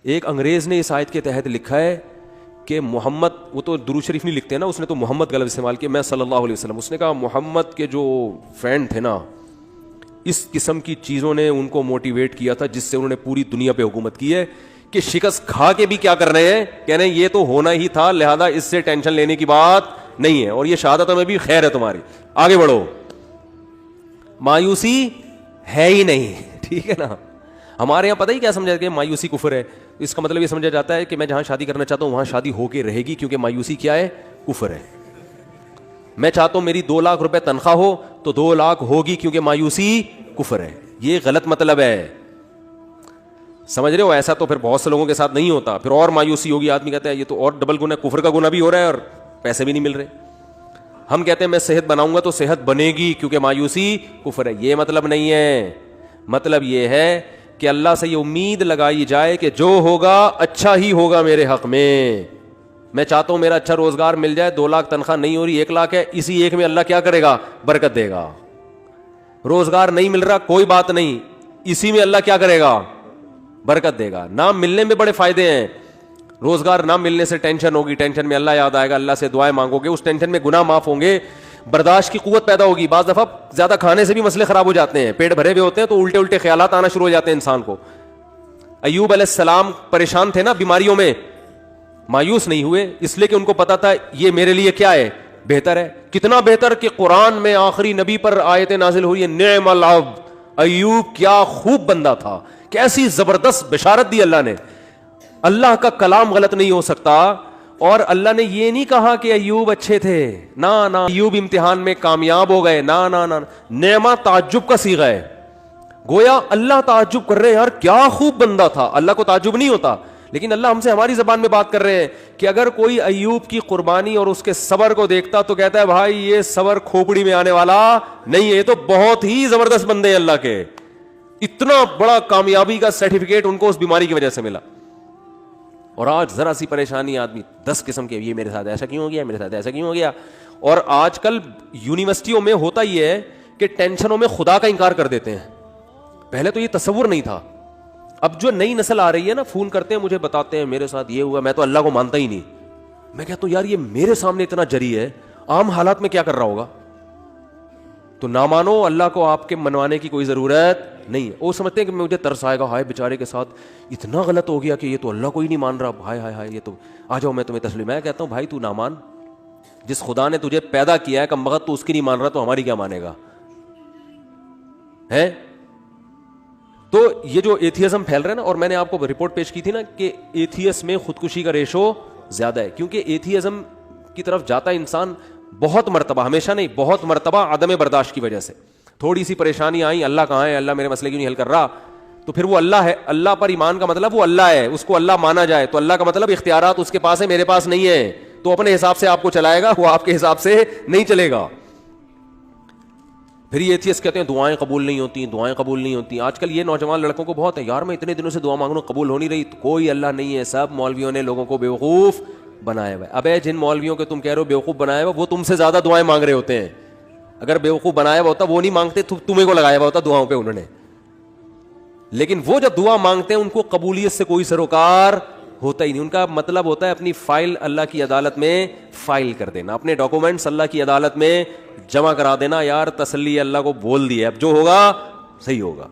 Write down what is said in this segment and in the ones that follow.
ایک انگریز نے اس آیت کے تحت لکھا ہے کہ محمد, وہ تو درود شریف نہیں لکھتے نا, اس نے تو محمد غلط استعمال کیا, میں صلی اللہ علیہ وسلم. اس نے کہا محمد کے جو فرینڈ تھے نا, اس قسم کی چیزوں نے ان کو موٹیویٹ کیا تھا جس سے انہوں نے پوری دنیا پہ حکومت کی ہے, کہ شکست کھا کے بھی کیا کر رہے ہیں, کہہ رہے ہیں یہ تو ہونا ہی تھا, لہذا اس سے ٹینشن لینے کی بات نہیں ہے, اور یہ شہادت میں بھی خیر ہے تمہاری, آگے بڑھو. مایوسی ہے ہی نہیں, ٹھیک ہے نا. ہمارے یہاں پتہ ہی کیا سمجھا کہ مایوسی کفر ہے. اس کا مطلب یہ سمجھا جاتا ہے کہ میں جہاں شادی کرنا چاہتا ہوں وہاں شادی ہو کے رہے گی, کیونکہ مایوسی کیا ہے, کفر ہے. میں چاہتا ہوں میری 2 لاکھ روپے تنخواہ ہو تو 2 لاکھ ہوگی, کیونکہ مایوسی کفر ہے. یہ غلط مطلب ہے, سمجھ رہے ہو. ایسا تو پھر بہت سے لوگوں کے ساتھ نہیں ہوتا, پھر اور مایوسی ہوگی, آدمی کہتا ہے یہ تو اور ڈبل گناہ, کفر کا گناہ بھی ہو رہا ہے اور پیسے بھی نہیں مل رہے. ہم کہتے ہیں میں صحت بناؤں گا تو صحت بنے گی, کیونکہ مایوسی کفر ہے. یہ مطلب نہیں ہے. مطلب یہ ہے کہ اللہ سے یہ امید لگائی جائے کہ جو ہوگا اچھا ہی ہوگا میرے حق میں. میں چاہتا ہوں میرا اچھا روزگار مل جائے, 2 لاکھ تنخواہ نہیں ہو رہی, 1 لاکھ ہے, اسی 1 میں اللہ کیا کرے گا, برکت دے گا. روزگار نہیں مل رہا, کوئی بات نہیں, اسی میں اللہ کیا کرے گا, برکت دے گا. نام ملنے میں بڑے فائدے ہیں. روزگار نہ ملنے سے ٹینشن ہوگی, ٹینشن میں اللہ یاد آئے گا, اللہ سے دعائیں مانگو گے, اس ٹینشن میں گناہ معاف ہوں گے, برداشت کی قوت پیدا ہوگی. بعض دفعہ زیادہ کھانے سے بھی مسئلے خراب ہو جاتے ہیں, پیٹ بھرے ہوئے ہوتے ہیں تو الٹے الٹے خیالات آنا شروع ہو جاتے ہیں انسان کو. ایوب علیہ السلام پریشان تھے نا بیماریوں میں, مایوس نہیں ہوئے, اس لیے کہ ان کو پتا تھا یہ میرے لیے کیا ہے, بہتر ہے. کتنا بہتر کہ قرآن میں آخری نبی پر آیتیں نازل ہوئی ہیں, نعم العبد, ایوب کیا خوب بندہ تھا, کیسی زبردست بشارت دی اللہ نے. اللہ کا کلام غلط نہیں ہو سکتا. اور اللہ نے یہ نہیں کہا کہ ایوب اچھے تھے, نہ ایوب امتحان میں کامیاب ہو گئے, نہ نعمہ تعجب کا صیغہ ہے. گویا اللہ تعجب کر رہے ہیں, یار کیا خوب بندہ تھا. اللہ کو تعجب نہیں ہوتا, لیکن اللہ ہم سے ہماری زبان میں بات کر رہے ہیں کہ اگر کوئی ایوب کی قربانی اور اس کے صبر کو دیکھتا تو کہتا ہے بھائی یہ صبر کھوپڑی میں آنے والا نہیں ہے, یہ تو بہت ہی زبردست بندے ہیں اللہ کے. اتنا بڑا کامیابی کا سرٹیفکیٹ ان کو اس بیماری کی وجہ سے ملا. اور آج ذرا سی پریشانی آدمی 10 قسم کے, یہ میرے ساتھ ایسا کیوں ہو گیا, میرے ساتھ ایسا کیوں ہو گیا. اور آج کل یونیورسٹیوں میں ہوتا یہ ہے کہ ٹینشنوں میں خدا کا انکار کر دیتے ہیں. پہلے تو یہ تصور نہیں تھا. اب جو نئی نسل آ رہی ہے نا, فون کرتے ہیں مجھے, بتاتے ہیں میرے ساتھ یہ ہوا, میں تو اللہ کو مانتا ہی نہیں. میں کہتا ہوں یار یہ میرے سامنے اتنا جری ہے, عام حالات میں کیا کر رہا ہوگا. تو نہ مانو, اللہ کو آپ کے منوانے کی کوئی ضرورت نہیں ہے. وہ سمجھتے ہیں کہ مجھے ترس آئے گا, ہائے بیچارے کے ساتھ اتنا غلط ہو گیا کہ یہ تو اللہ کو ہی نہیں مان رہا, ہائے ہائے ہائے, یہ تو آ جاؤ میں تمہیں تسلیم. میں کہتا ہوں بھائی تو نہ مان, جس خدا نے تجھے پیدا کیا ہے کم وقت تو اس کی نہیں مان رہا, تو ہماری کیا مانے گا ہے. تو یہ جو ایتھیزم پھیل رہا ہے نا, اور میں نے آپ کو رپورٹ پیش کی تھی نا کہ ایتھیس میں خودکشی کا ریشو زیادہ ہے, کیونکہ ایتھیزم کی طرف جاتا ہے انسان بہت مرتبہ, ہمیشہ نہیں, بہت مرتبہ عدم برداشت کی وجہ سے. تھوڑی سی پریشانی آئی, اللہ کہاں ہے, اللہ میرے مسئلے کیوں نہیں حل کر رہا, تو پھر وہ اللہ ہے. اللہ پر ایمان کا مطلب وہ اللہ ہے, اس کو اللہ مانا جائے, تو اللہ کا مطلب اختیارات اس کے پاس ہے, میرے پاس نہیں ہے, تو اپنے حساب سے آپ کو چلائے گا, وہ آپ کے حساب سے نہیں چلے گا. پھر یہ ایتھیسٹ کہتے ہیں دعائیں قبول نہیں ہوتی, دعائیں قبول نہیں ہوتی. آج کل یہ نوجوان لڑکوں کو بہت ہے, یار میں اتنے دنوں سے دعا مانگ رہا ہوں قبول ہو نہیں رہی. کوئی اللہ نہیں ہے, سب مولویوں نے لوگوں کو بیوقوف بنایا ہوا ہے. ابے جن مولویوں کے تم کہہ رہے ہو بیوقوف بنایا ہوا, وہ تم سے زیادہ دعائیں مانگ رہے ہوتے ہیں. اگر بیوقوف بنایا ہوا ہوتا وہ نہیں مانگتے, تمہیں کو لگایا ہوا ہوتا دعاؤں پہ انہوں نے. لیکن وہ جب دعا مانگتے ہیں ان کو قبولیت سے کوئی سروکار ہوتا ہی نہیں. ان کا مطلب ہوتا ہے اپنی فائل اللہ کی عدالت میں فائل کر دینا, اپنے ڈاکومنٹس اللہ کی عدالت میں جمع کرا دینا. یار تسلی اللہ کو بول دیا, اب جو ہوگا صحیح ہوگا.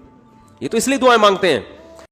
یہ تو اس لیے دعائیں مانگتے ہیں.